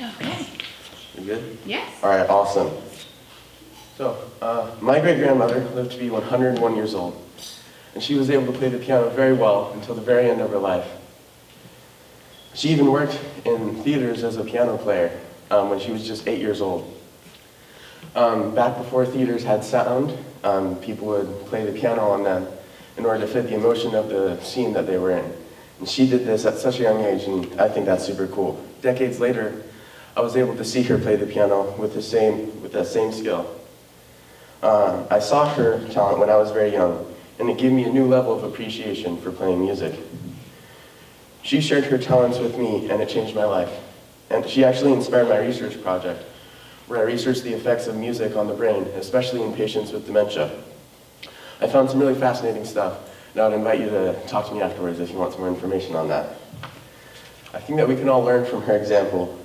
Okay. You good? Yes. All right, awesome. So, my great-grandmother lived to be 101 years old, and she was able to play the piano very well until the very end of her life. She even worked in theaters as a piano player when she was just 8 years old. Back before theaters had sound, people would play the piano on them in order to fit the emotion of the scene that they were in. And she did this at such a young age, and I think that's super cool. Decades later, I was able to see her play the piano with that same skill. I saw her talent when I was very young, and it gave me a new level of appreciation for playing music. She shared her talents with me, and it changed my life. And she actually inspired my research project, where I researched the effects of music on the brain, especially in patients with dementia. I found some really fascinating stuff, and I would invite you to talk to me afterwards if you want some more information on that. I think that we can all learn from her example.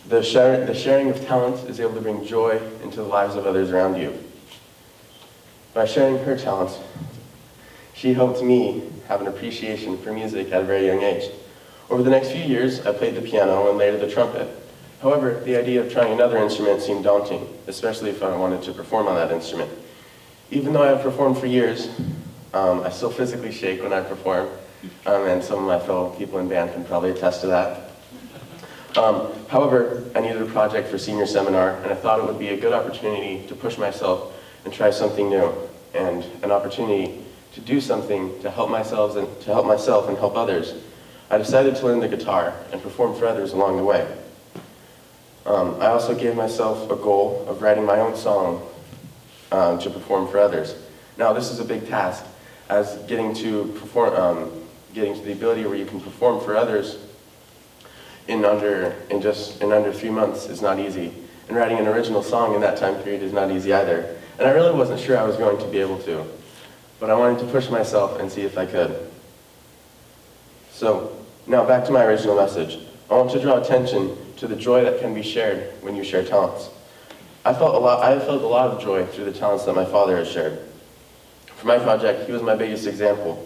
The sharing of talent is able to bring joy into the lives of others around you. By sharing her talents, she helped me have an appreciation for music at a very young age. Over the next few years, I played the piano and later the trumpet. However, the idea of trying another instrument seemed daunting, especially if I wanted to perform on that instrument. Even though I have performed for years, I still physically shake when I perform, and some of my fellow people in band can probably attest to that. However, I needed a project for senior seminar, and I thought it would be a good opportunity to push myself and try something new, and an opportunity to do something to help myself and help others. I decided to learn the guitar and perform for others along the way. I also gave myself a goal of writing my own song to perform for others. Now, this is a big task, as getting to the ability where you can perform for others in under 3 months is not easy. And writing an original song in that time period is not easy either. And I really wasn't sure I was going to be able to, but I wanted to push myself and see if I could. So, now back to my original message. I want to draw attention to the joy that can be shared when you share talents. I have felt a lot of joy through the talents that my father has shared. For my project, he was my biggest example.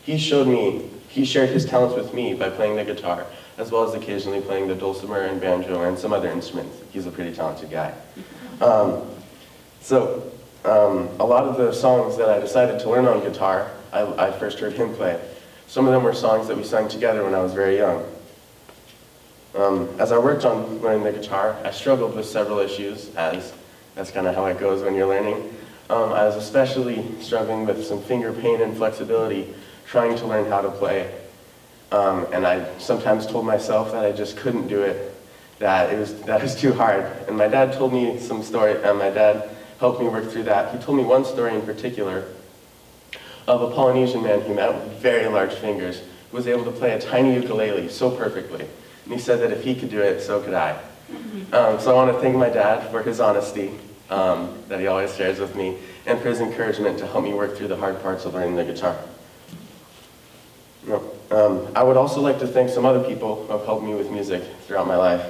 He shared his talents with me by playing the guitar, as well as occasionally playing the dulcimer and banjo and some other instruments. He's a pretty talented guy. A lot of the songs that I decided to learn on guitar, I first heard him play. Some of them were songs that we sang together when I was very young. As I worked on learning the guitar, I struggled with several issues, as that's kind of how it goes when you're learning. I was especially struggling with some finger pain and flexibility, trying to learn how to play. And I sometimes told myself that I just couldn't do it, that it was too hard. And my dad told me some story, and my dad helped me work through that. He told me one story in particular of a Polynesian man who met with very large fingers, who was able to play a tiny ukulele so perfectly. And he said that if he could do it, so could I. So I want to thank my dad for his honesty that he always shares with me, and for his encouragement to help me work through the hard parts of learning the guitar. I would also like to thank some other people who have helped me with music throughout my life.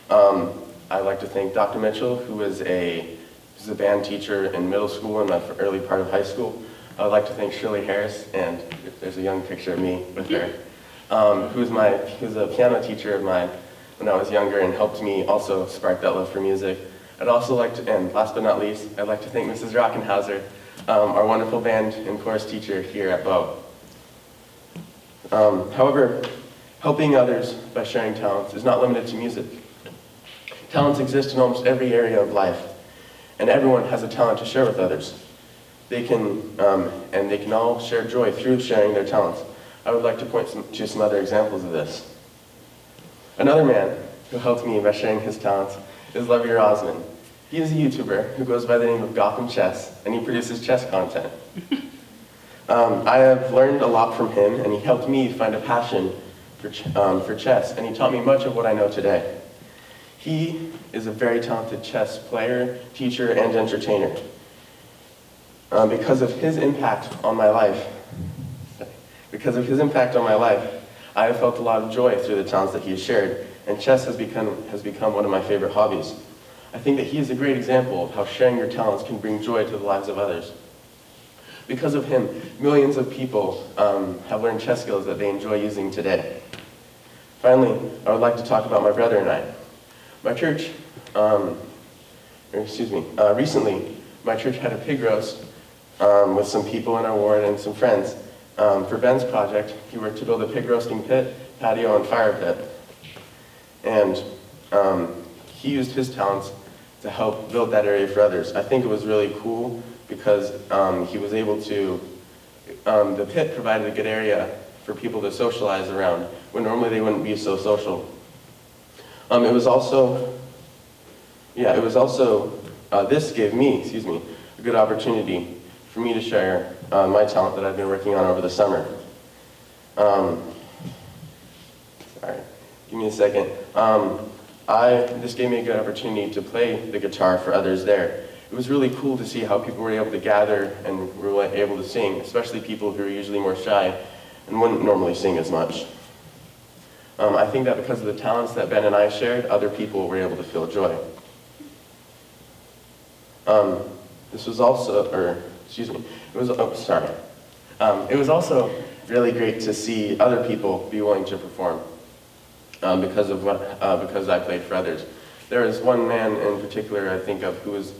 I'd like to thank Dr. Mitchell, who was a band teacher in middle school and the early part of high school. I would like to thank Shirley Harris, and there's a young picture of me with her, who was a piano teacher of mine when I was younger and helped me also spark that love for music. I'd also like to, and last but not least, I'd like to thank Mrs. Rockenhauser, our wonderful band and chorus teacher here at Bow. However, helping others by sharing talents is not limited to music. Talents exist in almost every area of life, and everyone has a talent to share with others. They can all share joy through sharing their talents. I would like to point to some other examples of this. Another man who helped me by sharing his talents is Levy Osman. He is a YouTuber who goes by the name of Gotham Chess, and he produces chess content. I have learned a lot from him, and he helped me find a passion for chess, and he taught me much of what I know today. He is a very talented chess player, teacher, and entertainer. Because of his impact on my life, I have felt a lot of joy through the talents that he has shared, and chess has become one of my favorite hobbies. I think that he is a great example of how sharing your talents can bring joy to the lives of others. Because of him, millions of people have learned chess skills that they enjoy using today. Finally, I would like to talk about my brother and I. My church, recently, my church had a pig roast with some people in our ward and some friends. For Ben's project, he worked to build a pig roasting pit, patio, and fire pit. And he used his talents to help build that area for others. I think it was really cool because he was able to, the pit provided a good area for people to socialize around when normally they wouldn't be so social. This gave me, a good opportunity for me to share my talent that I've been working on over the summer. Sorry, give me a second. This gave me a good opportunity to play the guitar for others there. It was really cool to see how people were able to gather and were able to sing, especially people who are usually more shy and wouldn't normally sing as much. I think that because of the talents that Ben and I shared, other people were able to feel joy. It was also really great to see other people be willing to perform because I played for others. There was one man in particular I think of who was,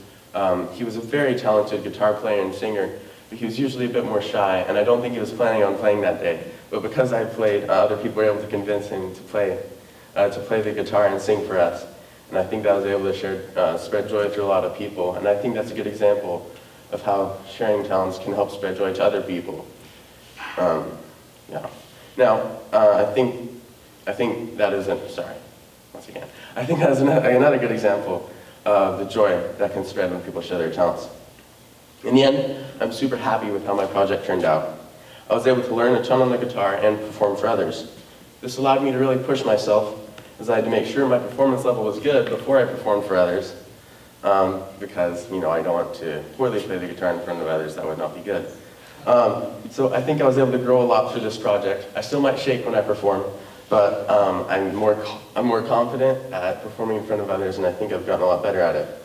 he was a very talented guitar player and singer, but he was usually a bit more shy, and I don't think he was planning on playing that day. But because I played, other people were able to convince him to play the guitar and sing for us. And I think that was able to spread joy through a lot of people. And I think that's a good example of how sharing talents can help spread joy to other people. Now, I think that is another good example of the joy that can spread when people share their talents. In the end, I'm super happy with how my project turned out. I was able to learn a ton on the guitar and perform for others. This allowed me to really push myself, as I had to make sure my performance level was good before I performed for others, because I don't want to poorly play the guitar in front of others. That would not be good. So I think I was able to grow a lot through this project. I still might shake when I perform, but I'm more confident at performing in front of others, and I think I've gotten a lot better at it.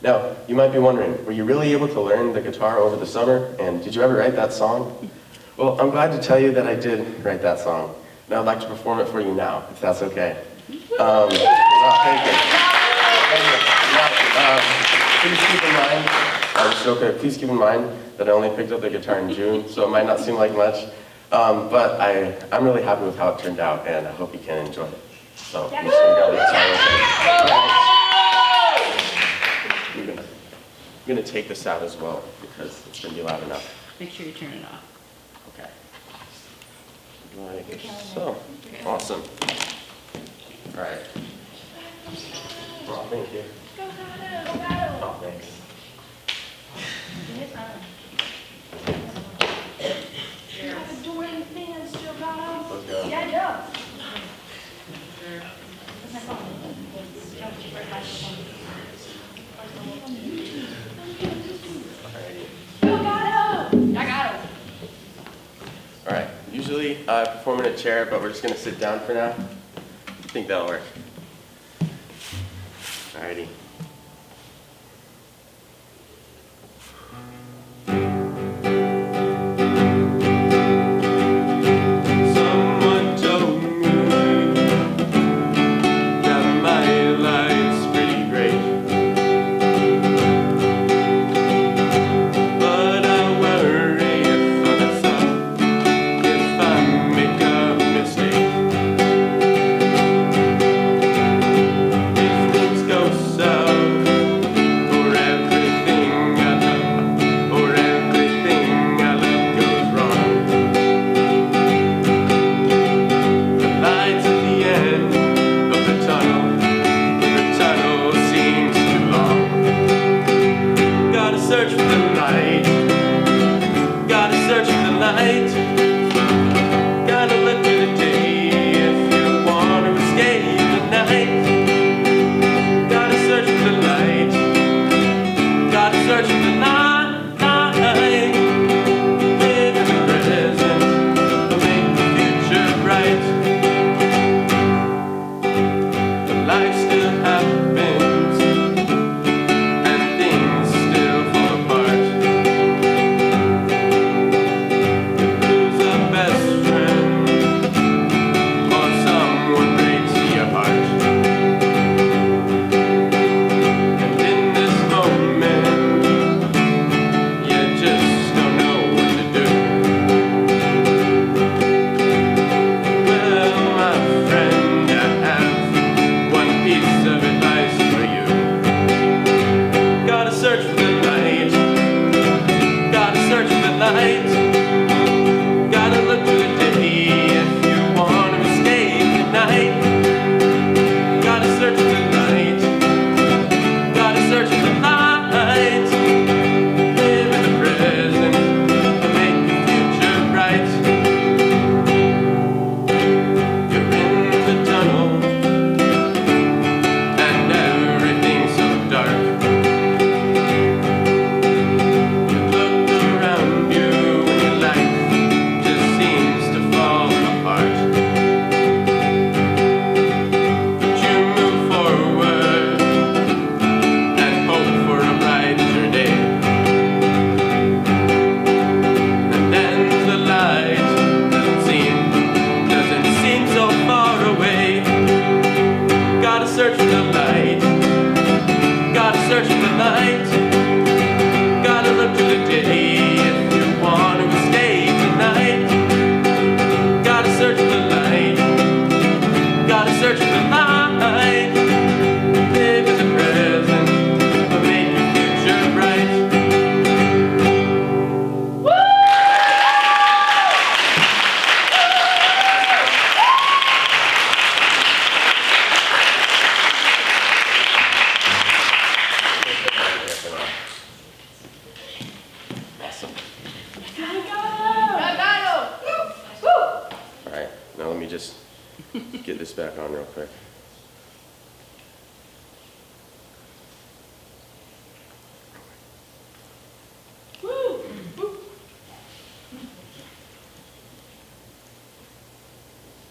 Now, you might be wondering, were you really able to learn the guitar over the summer, and did you ever write that song? Well, I'm glad to tell you that I did write that song, and I'd like to perform it for you now, if that's okay. Thank you. Please keep in mind that I only picked up the guitar in June, so it might not seem like much, but I'm really happy with how it turned out, and I hope you can enjoy it. So, I'm just going to go with the I'm going to take this out as well, because it's going to be loud enough. Make sure you turn it off. Okay. Like so. Awesome. All right. Oh, thank you. Oh, thanks. You have a Dorian fan still got on? Let's go. Yeah, I know. All right. Usually I perform in a chair, but we're just going to sit down for now. I think that'll work. Alrighty. So search for the light, live in the present, but make your future bright. Alright, now let me just get this back on real quick.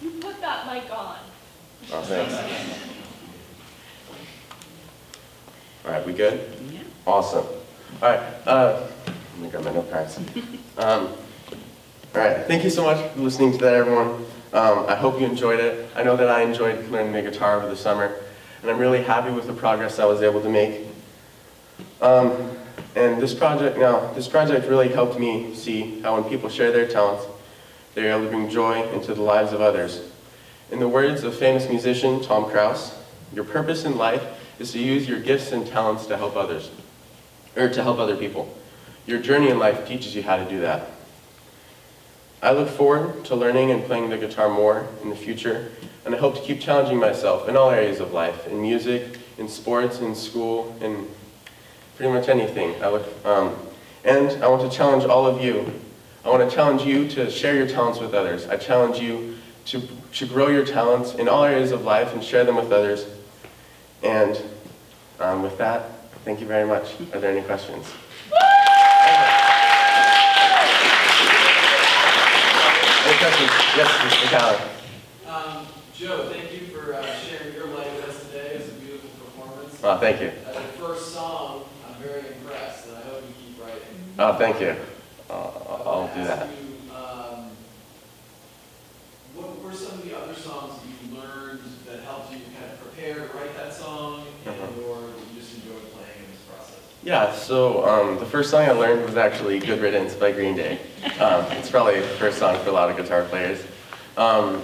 You put that mic on. Oh, thanks. Alright, we good? Yeah. Awesome. Alright, let me grab my notepads. Alright, thank you so much for listening to that, everyone. I hope you enjoyed it. I know that I enjoyed learning the guitar over the summer, and I'm really happy with the progress I was able to make. And this project really helped me see how when people share their talents, they're able to bring joy into the lives of others. In the words of famous musician Tom Cruise, your purpose in life is to use your gifts and talents to help others, or to help other people. Your journey in life teaches you how to do that. I look forward to learning and playing the guitar more in the future, and I hope to keep challenging myself in all areas of life, in music, in sports, in school, in pretty much anything. And I want to challenge all of you. I want to challenge you to share your talents with others. I challenge you to grow your talents in all areas of life and share them with others. And with that, thank you very much. Are there any questions? Any questions? Yes, Mr. Callan. Joe, thank you for sharing your life with us today. It was a beautiful performance. Oh, thank you. As a first song, I'm very impressed, and I hope you keep writing. Oh, thank you. I'll do that. What were some of the other songs that you learned that helped you kind of prepare to write that song, or that you just enjoyed playing in this process? Yeah, so the first song I learned was actually Good Riddance by Green Day. It's probably the first song for a lot of guitar players. I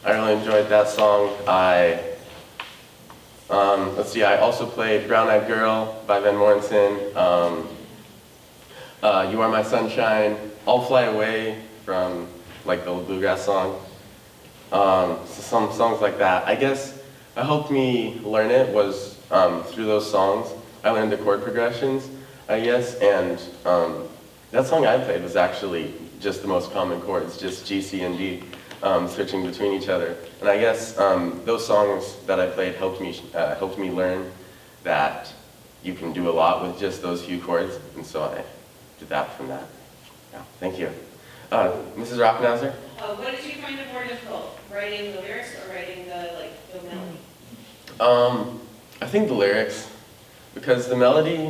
really enjoyed that song. I also played Brown Eyed Girl by Van Morrison, You Are My Sunshine, I'll Fly Away from like the bluegrass song. So some songs like that. I guess what helped me learn it was through those songs. I learned the chord progressions, I guess, and that song I played was actually just the most common chords, just G, C, and D, switching between each other. And I guess those songs that I played helped me learn that you can do a lot with just those few chords, and so I did that from that. Yeah, thank you. Mrs. Rockenhauser? What did you find more difficult, writing the lyrics or writing the melody? I think the lyrics, because the melody,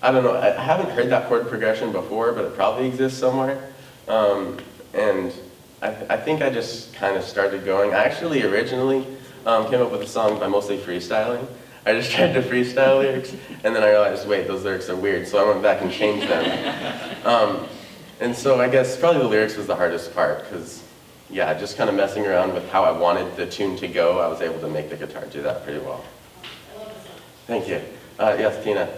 I don't know, I haven't heard that chord progression before, but it probably exists somewhere. And I think I just kind of started going. I actually originally came up with a song by mostly freestyling. I just tried to freestyle lyrics, and then I realized, wait, those lyrics are weird, so I went back and changed them. And so I guess probably the lyrics was the hardest part, because, yeah, just kind of messing around with how I wanted the tune to go, I was able to make the guitar do that pretty well. I love this song. Thank you. Yes, Tina.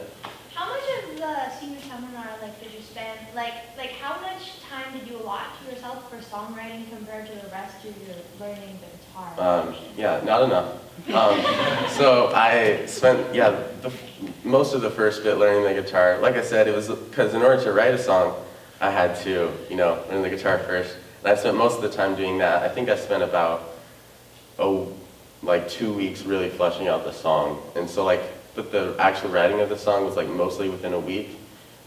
How much of the senior seminar did you spend? Like how much time did you allot to yourself for songwriting compared to the rest of your learning the guitar? Yeah, not enough. So I spent, most of the first bit learning the guitar. Like I said, it was because in order to write a song, I had to, learn the guitar first. And I spent most of the time doing that. I think I spent about, 2 weeks really fleshing out the song. And so but the actual writing of the song was mostly within a week.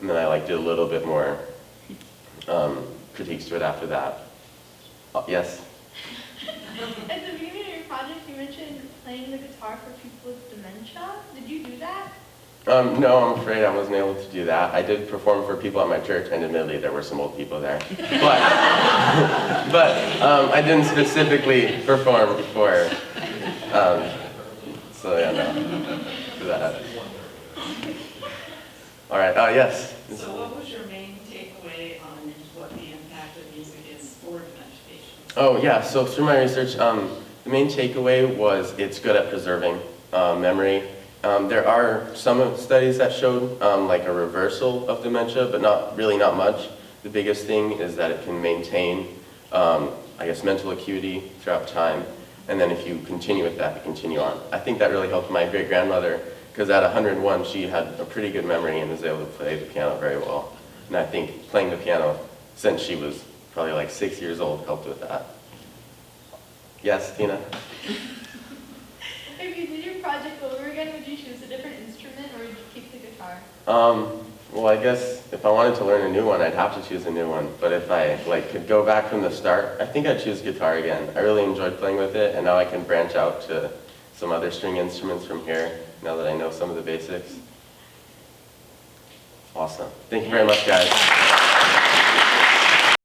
And then I did a little bit more critiques to it after that. Yes? At the beginning of your project, you mentioned playing the guitar for people with dementia. Did you do that? No, I'm afraid I wasn't able to do that. I did perform for people at my church, and admittedly there were some old people there. But I didn't specifically perform for, so yeah, no, for that. All right, yes? So what was your main takeaway on what the impact of music is for dementia patients? Oh yeah, so through my research, The main takeaway was it's good at preserving memory. There are some studies that showed like a reversal of dementia, but not much. The biggest thing is that it can maintain, I guess, mental acuity throughout time. And then if you continue with that, you continue on. I think that really helped my great-grandmother, because at 101, she had a pretty good memory and was able to play the piano very well. And I think playing the piano since she was probably like 6 years old helped with that. Yes, Tina? If you did your project over again, would you choose a different instrument or would you keep the guitar? Well, I guess if I wanted to learn a new one, I'd have to choose a new one. But if I could go back from the start, I think I'd choose guitar again. I really enjoyed playing with it, and now I can branch out to some other string instruments from here, now that I know some of the basics. Awesome. Thank you very much, guys.